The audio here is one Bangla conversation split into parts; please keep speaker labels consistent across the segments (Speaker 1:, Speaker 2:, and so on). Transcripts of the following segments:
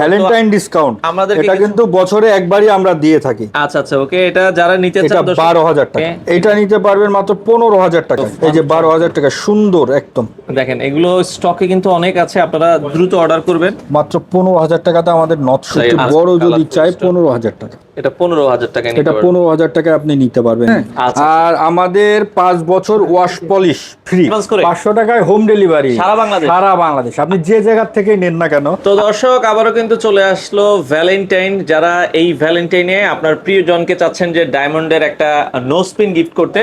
Speaker 1: ভ্যালেন্টাইন ডিসকাউন্ট
Speaker 2: আমাদের
Speaker 1: এটা কিন্তু বছরে একবারই আমরা দিয়ে থাকি।
Speaker 2: আচ্ছা আচ্ছা ওকে, এটা যারা নিতে
Speaker 1: এটা
Speaker 2: চান
Speaker 1: 12,000 টাকা, এটা নিতে পারবেন মাত্র 15,000 টাকা। এই যে 12,000 টাকা, সুন্দর একদম
Speaker 2: দেখেন, এগুলো স্টকে কিন্তু অনেক আছে, আপনারা দ্রুত অর্ডার করবেন।
Speaker 1: মাত্র 15,000 টাকাতে আমাদের নট শুটটি বড় যদি চাই 15,000 টাকা।
Speaker 2: এটা 15,000 টাকা নিতে
Speaker 1: এটা
Speaker 2: পারবেন।
Speaker 1: 15,000 টাকা আপনি নিতে পারবেন।
Speaker 2: আচ্ছা।
Speaker 1: আর আমাদের 5 বছর ওয়াশ পলিশ ফ্রি, 500 টাকায় হোম ডেলিভারি
Speaker 2: সারা বাংলাদেশ।
Speaker 1: সারা বাংলাদেশ, আপনি যে জায়গা থেকে নেন না কেন।
Speaker 2: তো দর্শক, আবারও কিন্তু চলে আসলো ভ্যালেন্টাইন। যারা এই ভ্যালেন্টাইনে আপনার প্রিয়জনকে চাচ্ছেন যে ডায়মন্ডের একটা নো স্পিন গিফট করতে,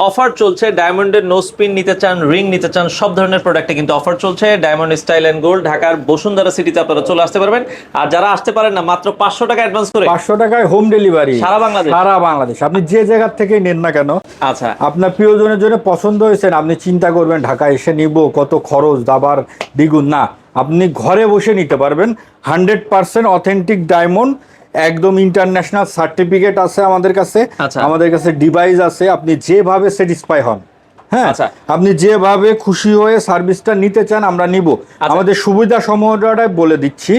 Speaker 2: অফার চলছে। ডায়মন্ডের নো স্পিন নিতে চান, রিং নিতে চান, সব ধরনের প্রোডাক্টে কিন্তু অফার চলছে। ডায়মন্ড স্টাইল এন্ড গোল্ড, ঢাকার বসুন্ধরা সিটিতে আপনারা চলে আসতে পারবেন। আর যারা আসতে পারেন না, মাত্র 500 টাকা অ্যাডভান্স করে
Speaker 1: 500 টাকায় হোম ডেলিভারি
Speaker 2: সারা বাংলাদেশ।
Speaker 1: সারা বাংলাদেশ, আপনি যে জায়গা থেকে নেন না কেন।
Speaker 2: আচ্ছা,
Speaker 1: আপনার প্রিয়জনের জন্য পছন্দ হয়েছে, আপনি চিন্তা করবেন ঢাকা এসে নিব, কত খরচ, দাবার দ্বিগুণ। না, আপনি ঘরে বসে নিতে পারবেন। 100% অথেন্টিক ডায়মন্ড, একদম ইন্টারন্যাশনাল সার্টিফিকেট আছে আমাদের কাছে। আমাদের কাছে ডিভাইস আছে, আপনি যেভাবে স্যাটিসফাই হন, হ্যাঁ আপনি যেভাবে খুশি হয়ে সার্ভিসটা নিতে চান আমরা নিব। আমাদের সুবিধা সমূহটাই বলে দিচ্ছি।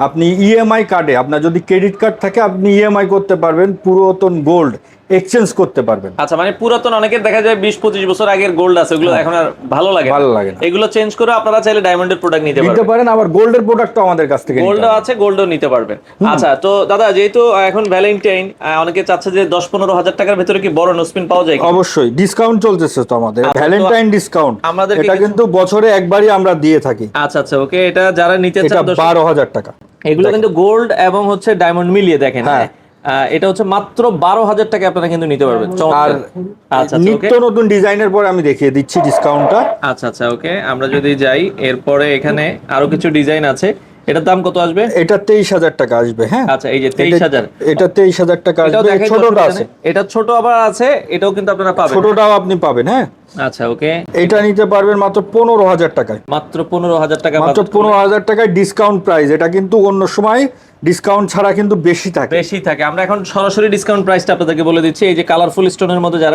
Speaker 1: আপনি ইএমআই কার্ডে, আপনার যদি ক্রেডিট কার্ড থাকে আপনি ইএমআই করতে পারবেন, পুরাতন গোল্ড এক্সচেঞ্জ করতে পারবেন।
Speaker 2: আচ্ছা, মানে পুরাতন অনেকের দেখা যায় 20-25 বছর আগের গোল্ড আছে, ওগুলো এখন আর ভালো লাগে না, এগুলো চেঞ্জ করে আপনারা চাইলে ডায়মন্ডের প্রোডাক্ট নিতে পারেন।
Speaker 1: আবার গোল্ডের প্রোডাক্টও আমাদের কাছ থেকে
Speaker 2: গোল্ড আছে, গোল্ডও নিতে পারবেন। আচ্ছা, তো দাদা যেহেতু এখন ভ্যালেন্টাইন, অনেকে চাচ্ছে যে 10-15 হাজার টাকার ভিতরে কি বড় নোসপিন পাওয়া যায়?
Speaker 1: অবশ্যই, ডিসকাউন্ট চলতেছে তো আমাদের ভ্যালেন্টাইন ডিসকাউন্ট,
Speaker 2: আমাদের
Speaker 1: এটা কিন্তু বছরে একবারই আমরা দিয়ে থাকি।
Speaker 2: আচ্ছা আচ্ছা ওকে, এটা যারা নিতে চান,
Speaker 1: এটা 12,000 টাকা।
Speaker 2: এগুলো কিন্তু গোল্ড এবং হচ্ছে ডায়মন্ড মিলিয়ে দেখেন। হ্যাঁ, এটা হচ্ছে মাত্র 12,000 টাকা আপনারা কিন্তু নিতে পারবেন।
Speaker 1: আর আচ্ছা, নিত্য নতুন ডিজাইনের পরে আমি দেখিয়ে দিচ্ছি ডিসকাউন্টটা।
Speaker 2: আচ্ছা আচ্ছা ওকে, আমরা যদি যাই এরপরে এখানে আরো কিছু ডিজাইন আছে। এটার দাম কত আসবে?
Speaker 1: এটা 23,000 টাকা আসবে। হ্যাঁ,
Speaker 2: আচ্ছা, এই যে 23,000,
Speaker 1: এটা 23,000 টাকা আসবে। ছোটটা আছে,
Speaker 2: এটা ছোট আবার আছে, এটাও কিন্তু আপনারা পাবেন,
Speaker 1: ছোটটাও আপনি পাবেন। হ্যাঁ,
Speaker 2: আচ্ছা ওকে,
Speaker 1: এটা নিতে পারবেন মাত্র 15,000 টাকায়।
Speaker 2: মাত্র 15,000 টাকা,
Speaker 1: মাত্র 15,000 টাকায় ডিসকাউন্ট প্রাইস। এটা কিন্তু অন্য সময় ডিসকাউন্ট ছাড়া কিন্তু বেশি থাকে।
Speaker 2: আমরা এখন সরাসরি ডিসকাউন্ট প্রাইসটা আপনাদেরকে বলে দিচ্ছি। এই যে কালারফুল স্টোনের মধ্যে যারা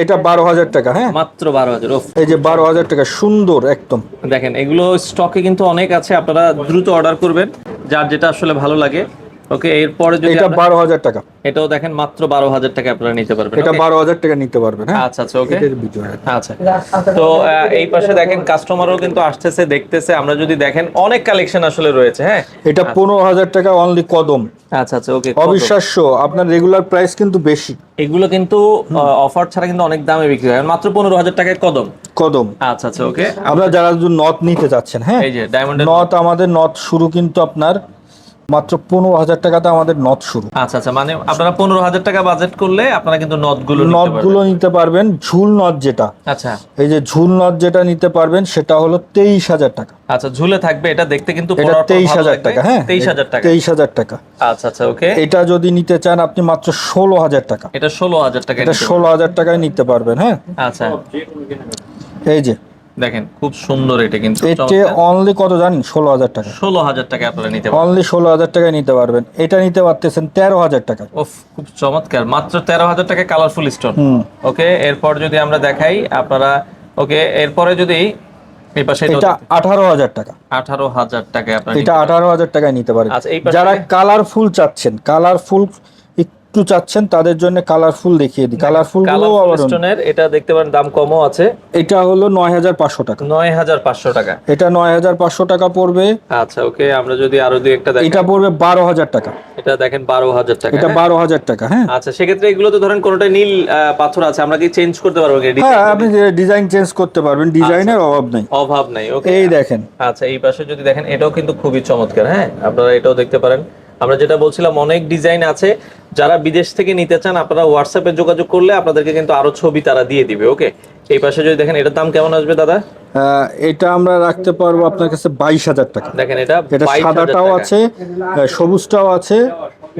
Speaker 1: এটা 12,000 টাকা। হ্যাঁ,
Speaker 2: মাত্র 12,000।
Speaker 1: এই যে 12,000 টাকা, সুন্দর একদম।
Speaker 2: দেখেন, এগুলো স্টকে কিন্তু অনেক আছে, আপনারা দ্রুত অর্ডার করবেন যার যেটা আসলে ভালো লাগে। ওকে, এরপরে যদি
Speaker 1: এটা 12,000 টাকা,
Speaker 2: এটাও দেখেন মাত্র 12,000 টাকা আপনারা নিতে পারবেন।
Speaker 1: এটা 12,000 টাকা নিতে পারবেন। হ্যাঁ,
Speaker 2: আচ্ছা আচ্ছা ওকে, আচ্ছা। তো এই পাশে দেখেন কাস্টমারও কিন্তু আসতেছে, দেখতেছে। আমরা যদি দেখেন অনেক কালেকশন আসলে রয়েছে। হ্যাঁ,
Speaker 1: এটা 15,000 টাকা অনলি কদম।
Speaker 2: আচ্ছা আচ্ছা ওকে,
Speaker 1: অবিশ্বাস্য, আপনার রেগুলার প্রাইস কিন্তু বেশি।
Speaker 2: এগুলো কিন্তু অফার ছাড়া কিন্তু অনেক দামে বিক্রি হয়, মাত্র 15,000 টাকায় কদম। আচ্ছা আচ্ছা ওকে,
Speaker 1: আপনারা যারা যদি নথ নিতে চাচ্ছেন, হ্যাঁ,
Speaker 2: এই যে ডায়মন্ডের
Speaker 1: নথ, আমাদের নথ শুরু কিন্তু আপনার মাত্র 15,000 টাকাতে আমাদের নথ শুরু।
Speaker 2: আচ্ছা আচ্ছা, মানে আপনারা 15,000 টাকা বাজেট করলে আপনারা কিন্তু নথগুলো
Speaker 1: নিতে পারবেন। ঝুল নথ যেটা,
Speaker 2: আচ্ছা,
Speaker 1: এই যে ঝুল নথ যেটা নিতে পারবেন সেটা হলো 23,000 টাকা।
Speaker 2: আচ্ছা, ঝুলে থাকবে, এটা দেখতে কিন্তু
Speaker 1: 23,000 টাকা। হ্যাঁ,
Speaker 2: 23,000 টাকা,
Speaker 1: 23,000 টাকা।
Speaker 2: আচ্ছা আচ্ছা ওকে,
Speaker 1: এটা যদি নিতে চান আপনি মাত্র 16,000 টাকা।
Speaker 2: এটা 16,000 টাকা,
Speaker 1: এটা 16,000 টাকায় নিতে পারবেন। হ্যাঁ,
Speaker 2: আচ্ছা,
Speaker 1: এই যে
Speaker 2: দেখেন খুব সুন্দর, এটা কিন্তু
Speaker 1: এটা অনলি কত জানেন? 16,000 টাকা।
Speaker 2: 16,000 টাকা আপনারা নিতে পারবেন,
Speaker 1: অনলি 16,000 টাকায় নিতে পারবেন। এটা নিতে পারতেছেন 13,000 টাকা।
Speaker 2: ওফ, খুব চমৎকার, মাত্র 13,000 টাকা কালারফুল স্টোন। ওকে, এরপর যদি আমরা দেখাই আপনারা, ওকে, এরপরে যদি এই পাশে
Speaker 1: এটা 18,000 টাকা।
Speaker 2: 18,000 টাকা আপনারা
Speaker 1: এটা 18,000 টাকায় নিতে পারবেন।
Speaker 2: আচ্ছা, এই পাশে
Speaker 1: যারা কালারফুল চাচ্ছেন, কালারফুল একটু চাচ্ছেন, তাদের জন্য কালারফুল দেখিয়ে দিই। কালারফুল গুলো আবার
Speaker 2: স্টোনের, এটা দেখতে পারেন দাম কমও আছে।
Speaker 1: এটা হলো 9,500 টাকা।
Speaker 2: 9,500 টাকা,
Speaker 1: এটা 9,500 টাকা পড়বে।
Speaker 2: আচ্ছা ওকে, আমরা যদি আরো দুই একটা দেখি,
Speaker 1: এটা পড়বে 12,000 টাকা।
Speaker 2: এটা দেখেন 12,000 টাকা।
Speaker 1: এটা 12,000 টাকা। হ্যাঁ,
Speaker 2: আচ্ছা, সেক্ষেত্রে এগুলো তো ধরেন কোনটা নীল পাথর আছে, আমরা কি চেঞ্জ করতে পারবো?
Speaker 1: হ্যাঁ, আপনি ডিজাইন চেঞ্জ করতে পারবেন, ডিজাইনের অভাব নাই।
Speaker 2: ওকে,
Speaker 1: এই দেখেন।
Speaker 2: আচ্ছা, এই পাশে যদি দেখেন, এটাও কিন্তু খুবই চমৎকার। হ্যাঁ, আপনারা এটাও দেখতে পারেন। আমরা যেটা বলছিলাম, অনেক ডিজাইন আছে। যারা বিদেশ থেকে নিতে চান আপনারা হোয়াটসঅ্যাপে যোগাযোগ করলে আপনাদেরকে কিন্তু আরো ছবি তারা দিয়ে দিবে। ওকে, এই পাশে যদি দেখেন, এটার দাম কেমন আসবে দাদা?
Speaker 1: এটা আমরা রাখতে পারবো আপনার কাছে 22,000 টাকা।
Speaker 2: দেখেন, এটা
Speaker 1: সাদাটাও আছে, সবুজটাও আছে,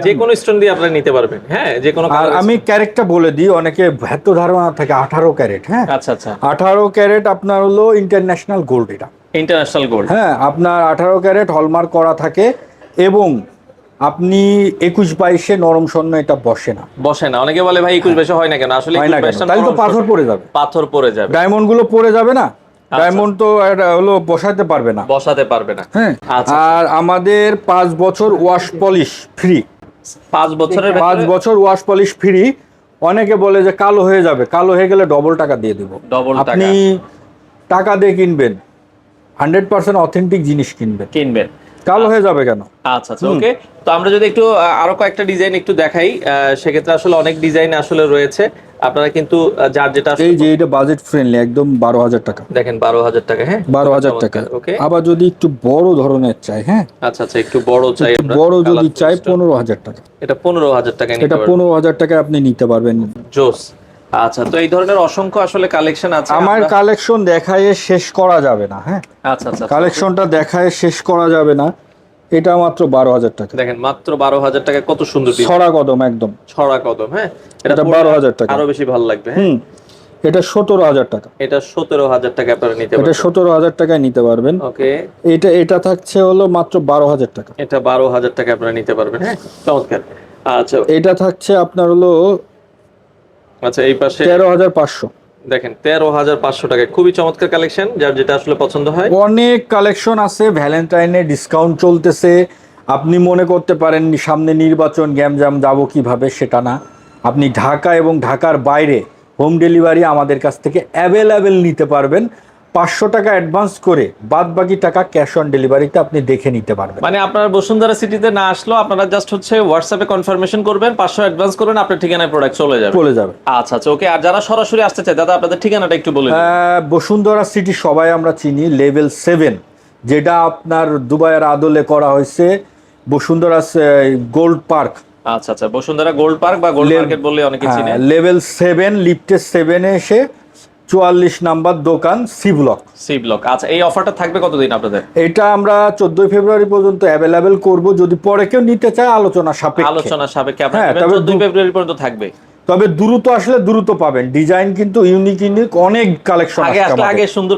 Speaker 2: যে কোনো স্টোন দিয়ে আপনারা নিতে পারবেন। হ্যাঁ, যে কোনো।
Speaker 1: আর আমি ক্যারেটটা বলে দিই, অনেকে ভেত ধারণা থাকে 18 ক্যারেট। হ্যাঁ,
Speaker 2: আচ্ছা আচ্ছা,
Speaker 1: 18 ক্যারেট আপনার হলো ইন্টারন্যাশনাল গোল্ড। এটা
Speaker 2: ইন্টারন্যাশনাল গোল্ড।
Speaker 1: হ্যাঁ, আপনার 18 ক্যারেট হলমার্ক করা থাকে, এবং আপনি 21-22-এ নরম স্বর্ণ এটা বসে না।
Speaker 2: অনেকে বলে ভাই 21-22 হয় না কেন? আসলে
Speaker 1: তাহলে তো পাথর পড়ে যাবে,
Speaker 2: ডায়মন্ড গুলো পড়ে যাবে না।
Speaker 1: ডায়মন্ড তো এটা হলো বসাতে পারবে না।
Speaker 2: বসাতে পারবে না।
Speaker 1: হ্যাঁ,
Speaker 2: আচ্ছা।
Speaker 1: আর আমাদের 5 বছর ওয়াশ পলিশ ফ্রি।
Speaker 2: 5 বছরের
Speaker 1: 5
Speaker 2: ভেতরে
Speaker 1: বছর ওয়াশ পলিশ ফ্রি। অনেকে বলে যে কালো হয়ে যাবে, কালো হয়ে গেলে ডবল টাকা দিয়ে দিব।
Speaker 2: ডবল
Speaker 1: আপনি টাকা দিয়ে কিনবেন, 100% অথেন্টিক জিনিস
Speaker 2: কিনবেন।
Speaker 1: কালো হয়ে যাবে কেন?
Speaker 2: আচ্ছা আচ্ছা, ওকে। তো আমরা যদি একটু আরো কয়েকটা ডিজাইন একটু দেখাই, সেক্ষেত্রে আসলে অনেক ডিজাইন আসলে রয়েছে। আপনারা কিন্তু যার যেটা আসলে
Speaker 1: এই যে এটা বাজেট ফ্রেন্ডলি, একদম 12,000 টাকা।
Speaker 2: দেখেন 12,000 টাকা। হ্যাঁ,
Speaker 1: 12,000 টাকা।
Speaker 2: ওকে।
Speaker 1: আবার যদি একটু বড় ধরনের চাই, হ্যাঁ,
Speaker 2: আচ্ছা আচ্ছা, একটু বড় চাই
Speaker 1: একটু
Speaker 2: আমরা,
Speaker 1: বড় যদি
Speaker 2: colourful
Speaker 1: চাই
Speaker 2: style।
Speaker 1: 15,000 টাকা।
Speaker 2: এটা 15,000 টাকায় নিতে
Speaker 1: এটা
Speaker 2: পারবেন।
Speaker 1: 15,000 টাকায় আপনি নিতে পারবেন।
Speaker 2: জোস। আচ্ছা, তো এই ধরনের অসংখ্য আসলে কালেকশন আছে
Speaker 1: আমার কালেকশন দেখায় শেষ করা যাবে না। হ্যাঁ,
Speaker 2: আচ্ছা আচ্ছা,
Speaker 1: কালেকশনটা দেখায় শেষ করা যাবে না। এটা মাত্র 12,000 টাকা।
Speaker 2: দেখেন মাত্র 12,000 টাকায় কত সুন্দর ডিজাইন,
Speaker 1: ছড়া কদম একদম
Speaker 2: ছড়া কদম। হ্যাঁ,
Speaker 1: এটা
Speaker 2: পরলে
Speaker 1: 12,000 টাকা।
Speaker 2: আরো বেশি ভালো লাগবে। হ্যাঁ,
Speaker 1: এটা 17,000 টাকা।
Speaker 2: এটা 17,000 টাকা আপনারা নিতে
Speaker 1: এটা
Speaker 2: পারবেন।
Speaker 1: 17,000 টাকায় নিতে পারবেন।
Speaker 2: ওকে।
Speaker 1: এটা থাকছে হলো মাত্র 12,000 টাকা।
Speaker 2: এটা 12,000 টাকা আপনারা নিতে পারবেন। হ্যাঁ, চমৎকার। আচ্ছা
Speaker 1: এটা থাকছে আপনার হলো
Speaker 2: আচ্ছা, এই পাশে
Speaker 1: 13,500।
Speaker 2: দেখেন 13,500 টাকায় খুবই চমৎকার কালেকশন, যার যেটা আসলে পছন্দ হয়।
Speaker 1: অনেক কালেকশন আছে, ভ্যালেন্টাইনে ডিসকাউন্ট চলতেছে। আপনি মনে করতে পারেন সামনে নির্বাচন, গ্যামজাম যাবো কিভাবে, সেটা না। আপনি ঢাকা এবং ঢাকার বাইরে হোম ডেলিভারি আমাদের কাছ থেকে অ্যাভেলেবেল নিতে পারবেন। 500 টাকা অ্যাডভান্স করে বাদ বাকি টাকা ক্যাশ অন ডেলিভারিতে আপনি দেখে নিতে পারবেন।
Speaker 2: মানে আপনার বসুন্ধরা সিটিতে না আসলো, আপনারা জাস্ট হচ্ছে হোয়াটসঅ্যাপে কনফার্মেশন করবেন, 500 অ্যাডভান্স করবেন, আপনার ঠিকানায় প্রোডাক্ট চলে যাবে। আচ্ছা আচ্ছা, ওকে। আর যারা সরাসরি আসতে চায় দাদা, আপনাদের ঠিকানাটা একটু বলে দিন।
Speaker 1: বসুন্ধরা সিটি সবাই আমরা চিনি, লেভেল 7, যেটা আপনার দুবাইয়ের আদলে করা হয়েছে, বসুন্ধরা গোল্ড পার্ক।
Speaker 2: আচ্ছা আচ্ছা, বসুন্ধরা গোল্ড পার্ক বা গোল্ড মার্কেট বললে অনেকে চিনে।
Speaker 1: লেভেল 7, লিফটে 7-এ এসে 44 নাম্বার দোকান, সি ব্লক।
Speaker 2: C block. আচ্ছা, এই অফারটা থাকবে কতদিন আপনাদের?
Speaker 1: এটা আমরা 14 ফেব্রুয়ারি পর্যন্ত অ্যাভেলেবেল করব। যদি পরে কেউ নিতে চায় আলোচনা সাপেক্ষে
Speaker 2: আপনারা
Speaker 1: হ্যাঁ,
Speaker 2: দিবেন, 14 ফেব্রুয়ারি পর্যন্ত থাকবে।
Speaker 1: তবে দ্রুত আসলে দ্রুত পাবেন। ডিজাইন কিন্তু ইউনিক অনেক কালেকশন
Speaker 2: আগে আসলে আগে সুন্দর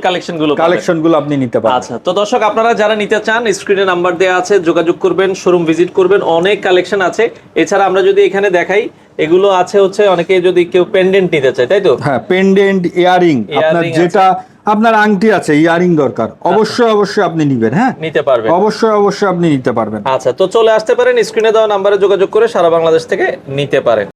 Speaker 1: কালেকশনগুলো আপনি নিতে পারেন।
Speaker 2: আচ্ছা, তো দর্শক আপনারা যারা নিতে চান, স্ক্রিনে নাম্বার দেওয়া আছে, যোগাযোগ করবেন, শোরুম ভিজিট করবেন, অনেক কালেকশন আছে। এছাড়া আমরা যদি এখানে দেখাই, এগুলো আছে হচ্ছে অনেকে যদি কেউ পেন্ডেন্ট নিতে চায়, তাই তো?
Speaker 1: হ্যাঁ, পেন্ডেন্ট, ইয়ারিং, আপনার যেটা আপনার আংটি আছে, ইয়ারিং দরকার, অবশ্যই আপনি নিবেন। হ্যাঁ,
Speaker 2: নিতে পারবেন,
Speaker 1: অবশ্যই আপনি নিতে পারবেন।
Speaker 2: আচ্ছা, তো চলে আসতে পারেন, স্ক্রিনে দেওয়া নাম্বারে যোগাযোগ করে সারা বাংলাদেশ থেকে নিতে পারেন।